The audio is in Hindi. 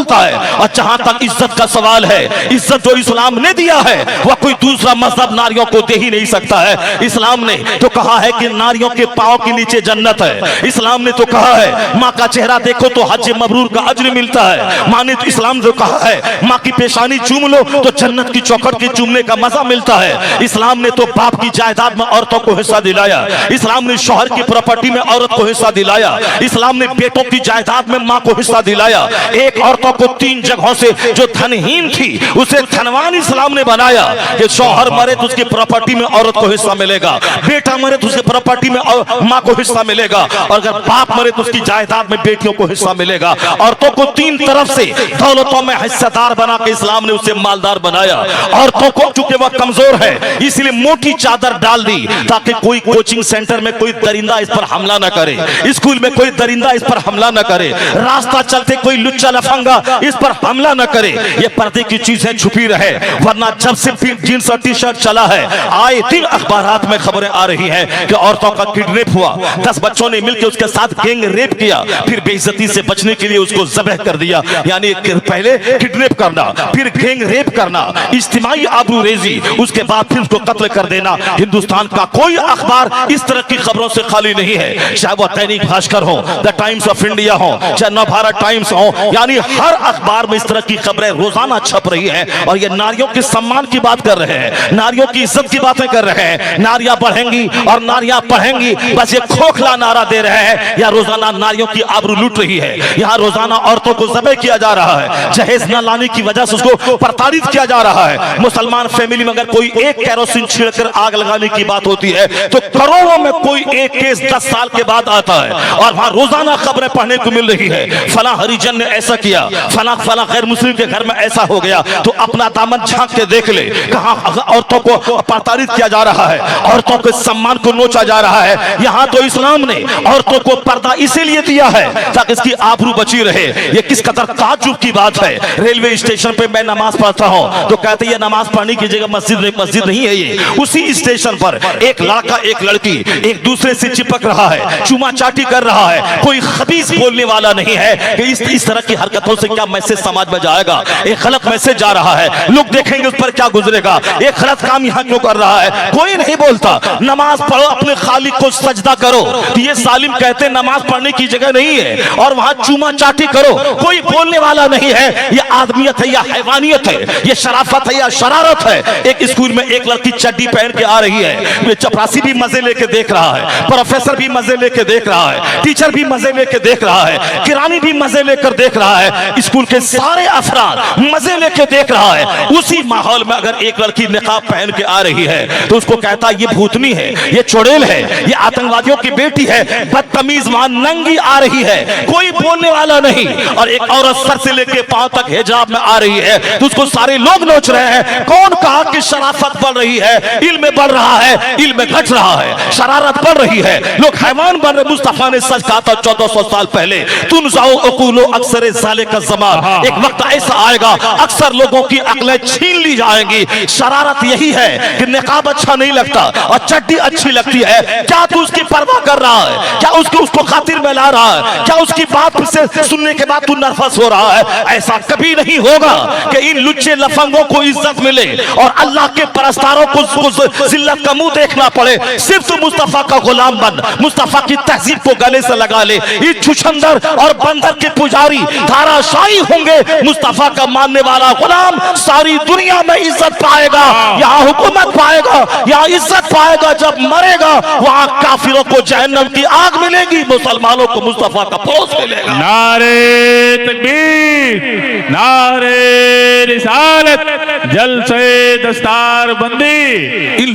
बोलता है। और जहां तक इज्जत का सवाल है, इज्जत जो इस्लाम ने दिया है वह कोई दूसरा मजहब नारियों को दे ही नहीं सकता है। इस्लाम ने तो कहा है कि नारियों के पांव के नीचे जन्नत है। इस्लाम ने तो कहा है माँ का चेहरा देखो तो हज मबरूर का अज्र मिलता है। माँ ने तो इस्लाम जो कहा है माँ की पेशानी चूम लो तो जन्नत की चौखट के चूमने का मजा मिलता है। इस्लाम ने तो बाप की जायदाद में औरतों को हिस्सा दिलाया। इस्लाम ने शौहर की प्रॉपर्टी में औरत को हिस्सा दिलाया। इस्लाम ने बेटों की जायदाद में माँ को हिस्सा दिलाया। एक औरतों को 3 जगहों से जो धनहीन थी उसे धनवान इस्लाम ने बनाया कि शौहर मरे तो उसकी प्रॉपर्टी में औरत को हिस्सा मिलेगा, बेटा मरे तो उसकी प्रॉपर्टी में माँ को हिस्सा मिलेगा, और अगर बाप मरे तो उसकी जायदाद में बेटियों को हिस्सा मिलेगा। औरतों को 3 तरफ से दौलतों में हिस्सेदार बना के इस्लाम ने उसे मालदार बनाया। औरतों को चूंकि वह कमजोर है इसलिए मोटी चादर डाल दी ताकि कोई कोचिंग सेंटर में कोई दरिंदा इस पर हमला न करे, स्कूल में कोई दरिंदा इस पर हमला न करे, रास्ता चलते कोई लुच्चा लफंगा इस पर हमला न करे। ये पर्दे की चीजें छुपी रहे, वरना जब से जींस और टी शर्ट चला है आए दिन अखबारात में खबरें आ रही हैं कि औरतों का किडनैप हुआ, 10 बच्चों ने मिलकर उसके साथ गैंग रेप किया, फिर बेइज्जती से बचने के लिए उसको ज़बह कर दिया। यानी पहले किडनैप करना, फिर गैंग रेप करना, इज्तिमाई आबरूरेजी, उसके बाद फिर उसको कत्ल कर देना। हिंदुस्तान का कोई अखबार इस तरह की खबरों से खाली नहीं है, चाहे वह दैनिक भास्कर हो, द टाइम्स ऑफ इंडिया हो, चाहे नवभारत टाइम्स हो, यानी हर अखबार में इस तरह की खबरें रोजाना छप रही हैं। और ये नारियों के सम्मान की बात कर रहे हैं, नारियों की इज्जत की बातें कर रहे हैं। नारियां बढ़ेंगी और नारियां पढ़ेंगी, बस ये खोखला नारा दे रहे हैं। या रोजाना नारियों की आबरू लूट रही है, यहाँ रोजाना औरतों को ज़बह किया जा रहा है, जहेज न लाने की वजह से उसको प्रताड़ित किया जा रहा है। मुसलमान फैमिली में अगर कोई एक कैरोसिन छिड़कर आग लगाने की बात होती है तो करोड़ों में कोई एक केस 10 साल के बाद आता है। और वहां रोजाना खबरें पढ़ने को मिल रही है, फला हरिजन ने ऐसा किया, फला फला गैर मुस्लिम के घर में ऐसा हो गया। तो अपना दामन झांक के देख ले, कहां औरतों को प्रताड़ित किया जा रहा है, औरतों के सम्मान को नोचा जा रहा है। यहाँ तो इस्लाम ने औरतों को पर्दा इसीलिए दिया है ताकि इसकी आबरू बची रहे। ये किस कदर ताज्जुब की बात है। रेलवे स्टेशन पे मैं नमाज पढ़ता हूँ तो कहते हैं नमाज पढ़ने की जगह मस्जिद नहीं है। ये उसी स्टेशन पर एक लड़का एक लड़की एक दूसरे से चिपक रहा है, चुमा चाटी कर रहा है, कोई खबीस बोलने वाला नहीं है कि इस तरह की हरकतों से क्या मैसेज समाज में जाएगा। एक गलत मैसेज जा रहा है, लोग देखेंगे उस पर क्या गुजरेगा, एक गलत काम यहाँ क्यों कर रहा है, कोई नहीं बोलता। नमाज पढ़ो, अपने खालिक को सजदा करो। तो ये सालिम कहते हैं नमाज पढ़ने की जगह नहीं है और वहां चूमा चाटी करो, कोई बोलने वाला नहीं है। ये आदमियत है या हैवानियत है, ये शराफत है या शरारत है। एक स्कूल में एक लड़की चड्डी पहन के आ रही है, चपरासी भी मजे लेके देख रहा है, प्रोफेसर भी मजे लेके देख रहा है, टीचर भी मजे लेके देख रहा है, किरानी भी मजे लेकर देख रहा है, स्कूल के सारे अफराद मजे लेके देख रहा है। उसी माहौल में अगर एक लड़की निकाब पहन के आ रही है तो उसको कहता है ये भूतनी है, ये चुड़ैल है, ये आतंकवादियों की बेटी है, बदतमीज वहां नंगी आ रही है, कोई बोलने वाला नहीं। और एक औरत सर से लेके पांव तक हिजाब में आ रही है तो उसको सारे लोग नोच रहे हैं। कौन कहा कि शराफत बढ़ रही है, इल्म बढ़ रहा है, इल्म घट रहा है, शरारत बढ़ रही है, लोग हैवान बन रहे। मुस्तफा ने सच कहा था 1400 साल पहले, तुम जाओ अकूलो अक्सर साले का ज़मान, एक वक्त ऐसा आएगा अक्सर लोगों की अक्लें छीन ली जाएंगी। शरारत यही है कि निकाब अच्छा नहीं लगता और चड्डी अच्छी लगती है। क्या तू उसकी परवाह कर रहा है, क्या उसको खातिर में ला रहा है, क्या उसकी बात से सुनने के बाद तू नर्वस हो रहा है? ऐसा कभी नहीं होगा कि इन लुच्चे लफंगों को इज्जत मिले और अल्लाह के परस्तारों को जिल्लत का मुंह देखना पड़े। सिर्फ तू मुस्तफा का गुलाम बन, मुस्तफा की तहजीब को गले से लगा ले। इस छुछंदर और बंदर के पुजारी धाराशाही होंगे, मुस्तफा का मानने वाला गुलाम सारी दुनिया में इज्जत पाएगा, यहाँ हुकूमत पाएगा, यहाँ इज्जत पाएगा। जब मरेगा वहां काफिरों को जहन्नम की आग मिलेगी, मुसलमानों को मुस्तफा का पोस मिलेगा। नारे तकबीर, नारे रिसालत, जलसे दस्तार बंदी।